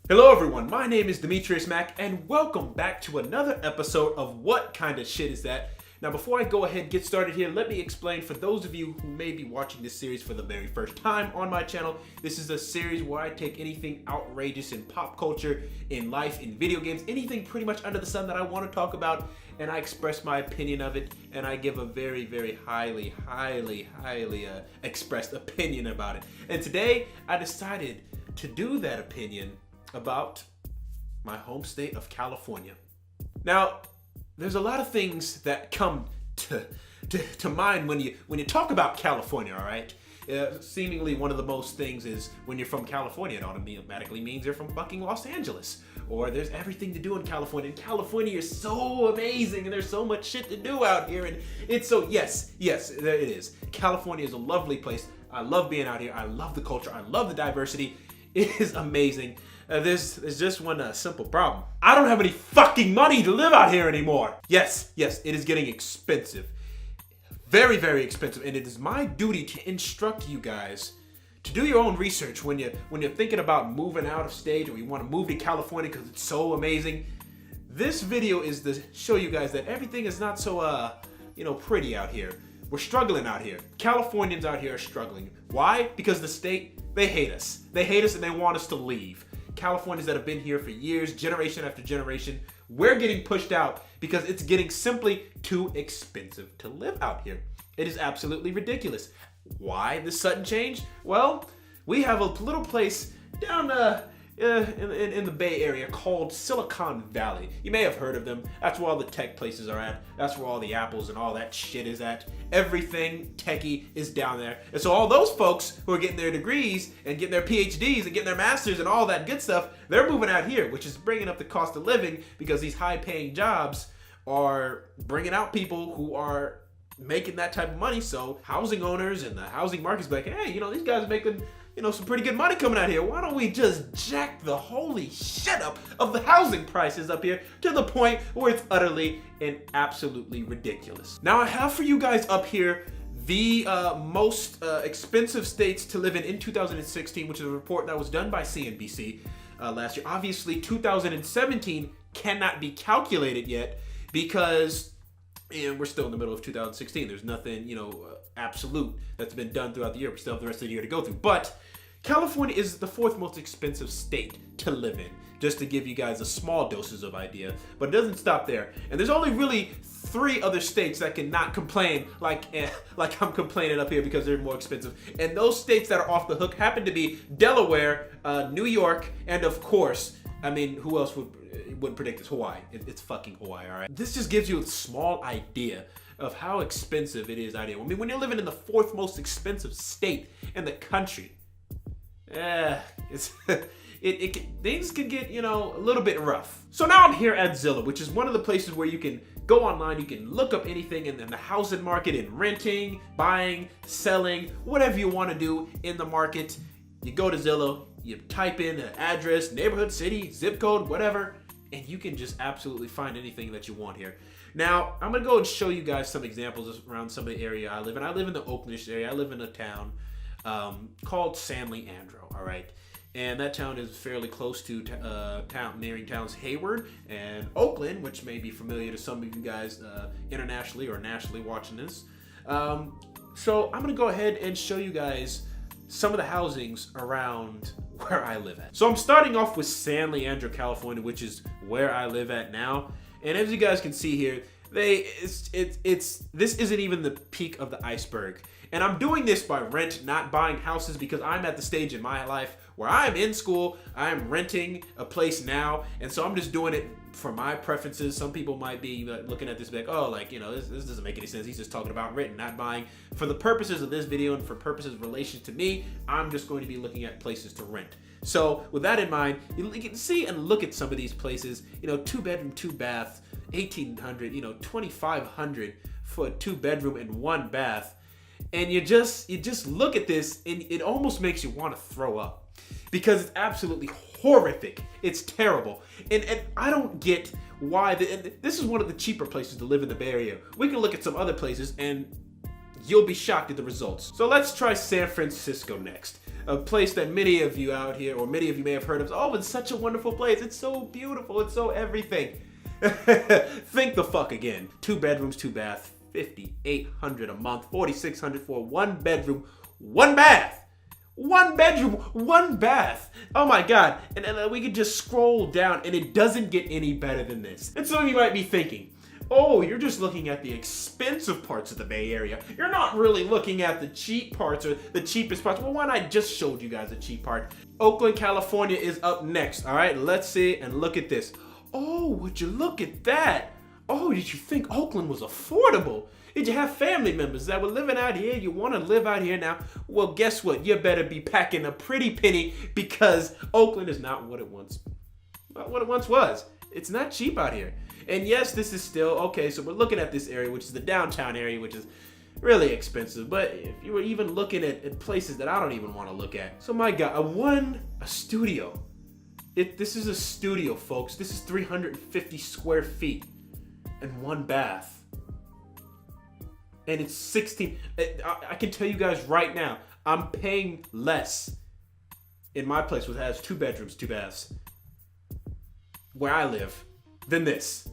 Hello everyone, my name is Demetrius Mack and welcome back to another episode of What Kinda Shit Is That? Now before I go ahead and get started here, let me explain for those of you who may be watching this series for the very first time on my channel, this is a series where I take anything outrageous in pop culture, in life, in video games, anything pretty much under the sun that I want to talk about, and I express my opinion of it, and I give a very, very highly expressed opinion about it. And today I decided to do that opinion about my home state of California. Now, there's a lot of things that come to mind when you talk about California, all right? Seemingly one of the most things is when you're from California, it automatically means you're from fucking Los Angeles. Or there's everything to do in California. And California is so amazing and there's so much shit to do out here. And it's so, yes, there it is. California is a lovely place. I love being out here. I love the culture. I love the diversity. It is amazing. There's just one simple problem. I don't have any fucking money to live out here anymore. Yes, it is getting expensive. Very, very expensive. And it is my duty to instruct you guys to do your own research when you're thinking about moving out of state or you want to move to California because it's so amazing. This video is to show you guys that everything is not so pretty out here. We're struggling out here. Californians out here are struggling. Why? Because the state, they hate us. They hate us and they want us to leave. Californians that have been here for years, generation after generation, we're getting pushed out because it's getting simply too expensive to live out here. It is absolutely ridiculous. Why this sudden change? Well, we have a little place down in the Bay Area called Silicon Valley. You may have heard of them. That's where all the tech places are at. That's where all the apples and all that shit is at. Everything techie is down there. And so all those folks who are getting their degrees and getting their PhDs and getting their masters and all that good stuff, they're moving out here, which is bringing up the cost of living because these high-paying jobs are bringing out people who are making that type of money. So housing owners and the housing market's like, hey, these guys are making some pretty good money coming out here. Why don't we just jack the holy shit up of the housing prices up here to the point where it's utterly and absolutely ridiculous. Now I have for you guys up here the most expensive states to live in 2016, which is a report that was done by CNBC last year. Obviously 2017 cannot be calculated yet because we're still in the middle of 2016. There's nothing, absolute that's been done throughout the year. We still have the rest of the year to go through. But California is the fourth most expensive state to live in, just to give you guys a small doses of idea. But it doesn't stop there. And there's only really 3 other states that cannot complain like I'm complaining up here because they're more expensive. And those states that are off the hook happen to be Delaware, New York, and of course, who else would predict this? Hawaii. It's fucking Hawaii, all right? This just gives you a small idea of how expensive it is out here. When you're living in the 4th most expensive state in the country, things can get, a little bit rough. So now I'm here at Zillow, which is one of the places where you can go online, you can look up anything in the housing market, in renting, buying, selling, whatever you want to do in the market. You go to Zillow, you type in an address, neighborhood, city, zip code, whatever, and you can just absolutely find anything that you want here. Now, I'm going to go and show you guys some examples around some of the area I live in. I live in the Oakland area. I live in a town called San Leandro, all right? And that town is fairly close to neighboring towns Hayward and Oakland, which may be familiar to some of you guys internationally or nationally watching this. So I'm going to go ahead and show you guys some of the housings around where I live at. So I'm starting off with San Leandro, California, which is where I live at now. And as you guys can see here, this isn't even the peak of the iceberg. And I'm doing this by rent, not buying houses, because I'm at the stage in my life where I'm in school, I'm renting a place now, and so I'm just doing it for my preferences. Some people might be looking at this like, oh, this doesn't make any sense. He's just talking about renting, not buying. For the purposes of this video and for purposes of relation to me, I'm just going to be looking at places to rent. So with that in mind, you can see and look at some of these places, 2-bedroom, 2-bath, $1,800, $2,500 for a 2-bedroom and 1 bath. And you just look at this and it almost makes you want to throw up because it's absolutely horrific. It's terrible. And I don't get why. This is one of the cheaper places to live in the Bay Area. We can look at some other places and you'll be shocked at the results. So let's try San Francisco next. a place that many of you out here, or many of you may have heard of. Oh, it's such a wonderful place. It's so beautiful. It's so everything. Think the fuck again. 2 bedrooms, 2 baths, $5,800 a month, $4,600 for 1 bedroom, 1 bath. 1 bedroom, 1 bath. Oh my God. And we could just scroll down and it doesn't get any better than this. And some of you might be thinking, oh, you're just looking at the expensive parts of the Bay Area. You're not really looking at the cheap parts or the cheapest parts. Well, why not? I just showed you guys the cheap part. Oakland, California is up next. All right, let's see and look at this. Oh, would you look at that? Oh, did you think Oakland was affordable? Did you have family members that were living out here? You want to live out here now? Well, guess what? You better be packing a pretty penny because Oakland is not what it once was. It's not cheap out here. And yes, this is still, okay, so we're looking at this area, which is the downtown area, which is really expensive. But if you were even looking at places that I don't even want to look at. So my God, a studio. This is a studio, folks. This is 350 square feet and 1 bath. And it's 16. I can tell you guys right now, I'm paying less in my place, which has 2 bedrooms, 2 baths, where I live, than this.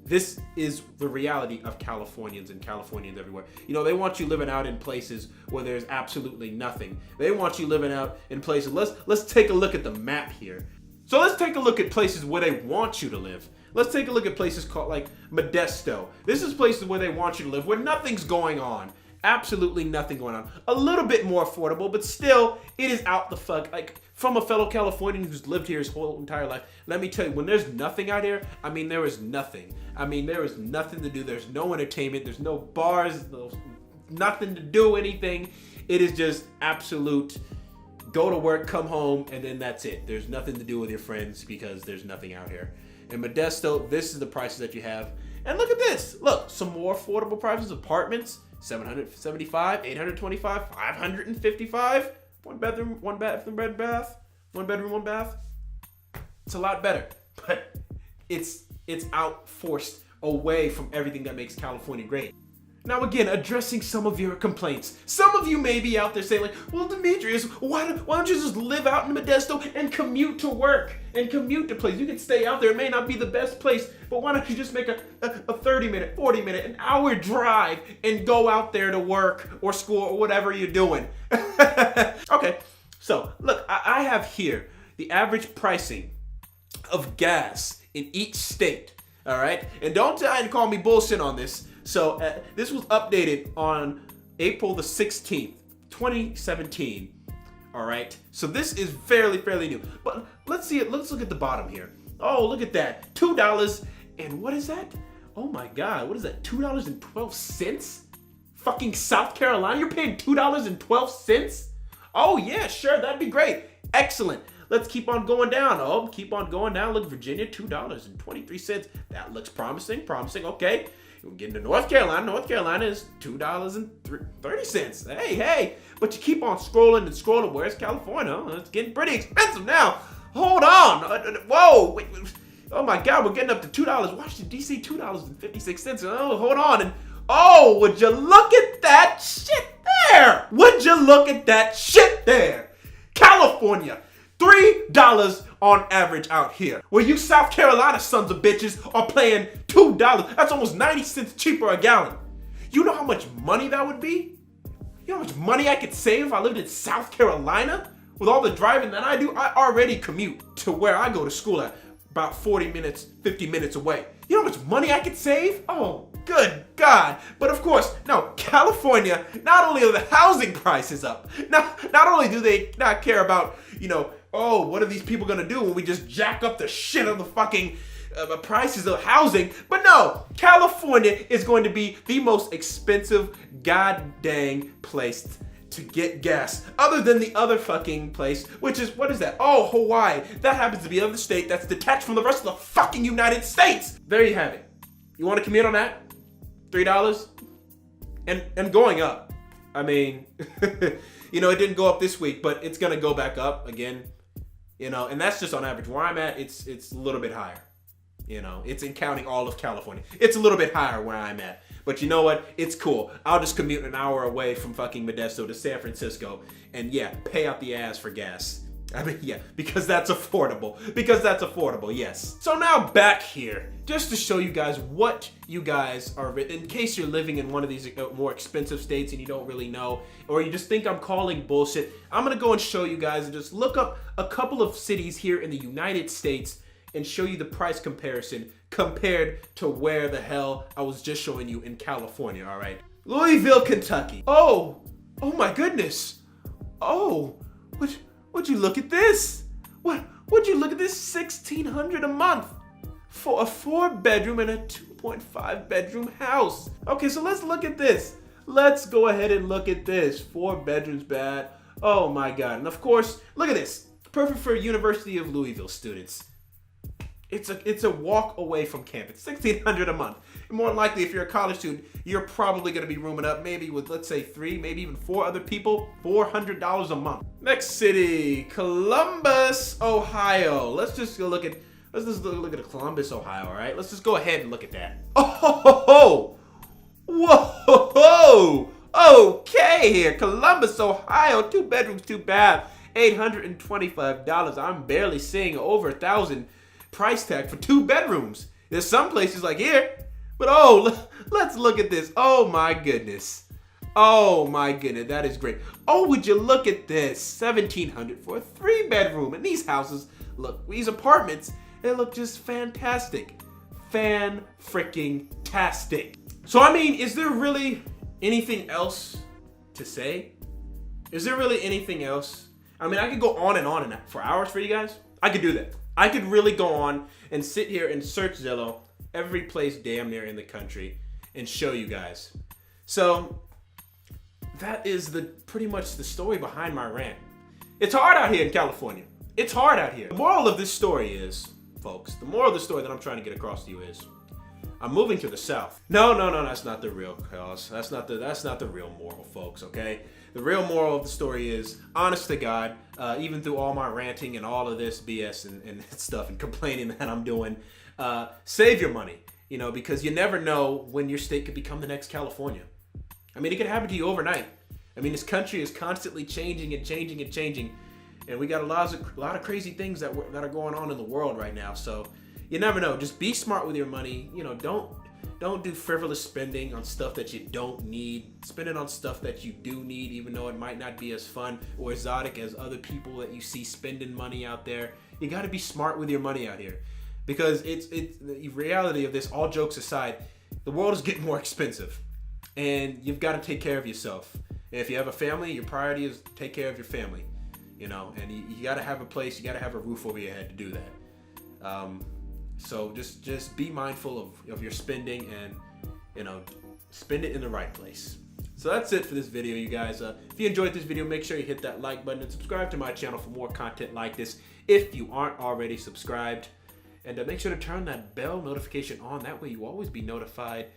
This is the reality of Californians and Californians everywhere. You know, they want you living out in places where there's absolutely nothing. They want you living out in places. Let's take a look at the map here. So let's take a look at places where they want you to live. Let's take a look at places called like Modesto. This is places where they want you to live, where nothing's going on. Absolutely nothing going on. A little bit more affordable, but still, it is out the fuck. Like, from a fellow Californian who's lived here his whole entire life, let me tell you, when there's nothing out here, I mean, there is nothing. I mean, there is nothing to do. There's no entertainment. There's no bars, nothing to do, anything. It is just absolute go to work, come home, and then that's it. There's nothing to do with your friends because there's nothing out here. In Modesto, this is the prices that you have. And look at this. Look, some more affordable prices. Apartments, $775, $825, $555. 1 bedroom, 1 bathroom, 1 bath. 1 bedroom, 1 bath. It's a lot better, but it's outforced away from everything that makes California great. Now again, addressing some of your complaints. Some of you may be out there saying like, well, Demetrius, why don't you just live out in Modesto and commute to work and commute to places? You can stay out there. It may not be the best place, but why don't you just make a 30-minute, 40-minute, an hour drive and go out there to work or school or whatever you're doing? Okay, so look, I have here the average pricing of gas in each state, all right? And don't try and call me bullshit on this. So this was updated on April the 16th, 2017. All right. So this is fairly new. But let's see it. Let's look at the bottom here. Oh, look at that. $2 and what is that? Oh my God. What is that? $2.12? Fucking South Carolina. You're paying $2.12? Oh yeah, sure. That'd be great. Excellent. Let's keep on going down. Oh, keep on going down. Look, Virginia, $2.23. That looks promising. Okay. We're getting to North Carolina. North Carolina is $2.30. Hey. But you keep on scrolling. Where's California? Oh, it's getting pretty expensive now. Hold on. Whoa. Wait. Oh my God, we're getting up to $2. Washington, D.C., $2.56. Oh, hold on. And oh, would you look at that shit there? California, $3 on average out here. Where you South Carolina sons of bitches are paying $2. That's almost 90 cents cheaper a gallon. You know how much money that would be? You know how much money I could save if I lived in South Carolina? With all the driving that I do, I already commute to where I go to school at about 40 minutes, 50 minutes away. You know how much money I could save? Oh, good God. But of course, no, California, not only are the housing prices up, not only do they not care about, oh, what are these people gonna do when we just jack up the shit of the fucking prices of housing, but no, California is going to be the most expensive goddamn place to get gas, other than the other fucking place, which is, what is that? Oh, Hawaii. That happens to be another state that's detached from the rest of the fucking United States. There you have it. You want to commute on that? $3? And going up. I mean, it didn't go up this week, but it's gonna go back up again. And that's just on average. Where I'm at, it's a little bit higher. It's in counting all of California. It's a little bit higher where I'm at. But you know what? It's cool. I'll just commute an hour away from fucking Modesto to San Francisco and yeah, pay out the ass for gas. I mean, yeah, because that's affordable. Because that's affordable, yes. So now back here, just to show you guys what you guys are, in case you're living in one of these more expensive states and you don't really know, or you just think I'm calling bullshit, I'm gonna go and show you guys and just look up a couple of cities here in the United States and show you the price comparison compared to where the hell I was just showing you in California, all right? Louisville, Kentucky. Oh my goodness. Oh, would you look at this? Would you look at this? $1,600 a month for a 4-bedroom and a 2.5 bedroom house. Okay, so let's look at this. Let's go ahead and look at this. 4 bedrooms bad. Oh my God. And of course, look at this. Perfect for University of Louisville students. It's a walk away from campus. $1,600 a month. And more than likely, if you're a college student, you're probably going to be rooming up maybe with, let's say, 3, maybe even 4 other people. $400 a month. Next city, Columbus, Ohio. Let's just look at Columbus, Ohio. All right. Let's just go ahead and look at that. Oh, whoa, okay here, Columbus, Ohio. 2 bedrooms, 2 baths, $825. I'm barely seeing over $1,000 price tag for 2 bedrooms. There's some places like here, but let's look at this. Oh my goodness, that is great. Oh, would you look at this? $1,700 for a 3-bedroom. And these houses look, these apartments, they look just fantastic. Fan-freaking-tastic. So I mean, is there really anything else to say? Is there really anything else? I mean, I could go on and for hours for you guys. I could do that. I could really go on and sit here and search Zillow every place damn near in the country and show you guys. So that is pretty much the story behind my rant. It's hard out here in California. It's hard out here. The moral of this story is, folks, the moral of the story that I'm trying to get across to you is, I'm moving to the South. No, that's not the real cause. That's not the real moral, folks, okay? The real moral of the story is, honest to God, even through all my ranting and all of this BS and stuff and complaining that I'm doing, save your money, because you never know when your state could become the next California. I mean, it could happen to you overnight. I mean, this country is constantly changing and changing and changing, and we got a lot of crazy things that are going on in the world right now. So you never know. Just be smart with your money. Don't do frivolous spending on stuff that you don't need. Spend it on stuff that you do need, even though it might not be as fun or exotic as other people that you see spending money out there. You got to be smart with your money out here, because it's the reality of this. All jokes aside, the world is getting more expensive, and you've got to take care of yourself. And if you have a family, your priority is take care of your family. And you got to have a place, you got to have a roof over your head to do that. So just be mindful of your spending and, spend it in the right place. So that's it for this video, you guys. If you enjoyed this video, make sure you hit that like button and subscribe to my channel for more content like this if you aren't already subscribed. And make sure to turn that bell notification on. That way you always be notified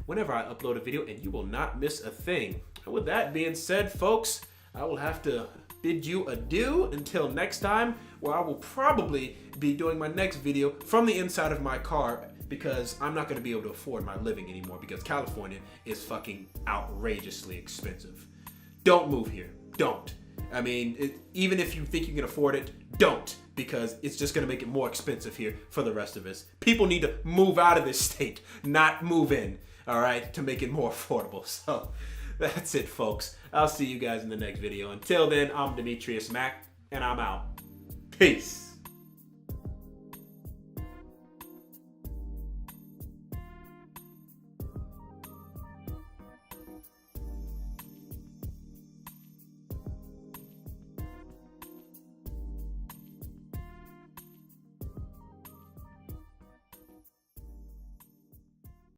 whenever I upload a video and you will not miss a thing. And with that being said, folks, I will have to bid you adieu until next time, where I will probably be doing my next video from the inside of my car, because I'm not going to be able to afford my living anymore, because California is fucking outrageously expensive. Don't move here. Don't. I mean, even if you think you can afford it, don't, because it's just going to make it more expensive here for the rest of us. People need to move out of this state, not move in, all right, to make it more affordable. So that's it, folks. I'll see you guys in the next video. Until then, I'm Demetrius Mack, and I'm out. Peace.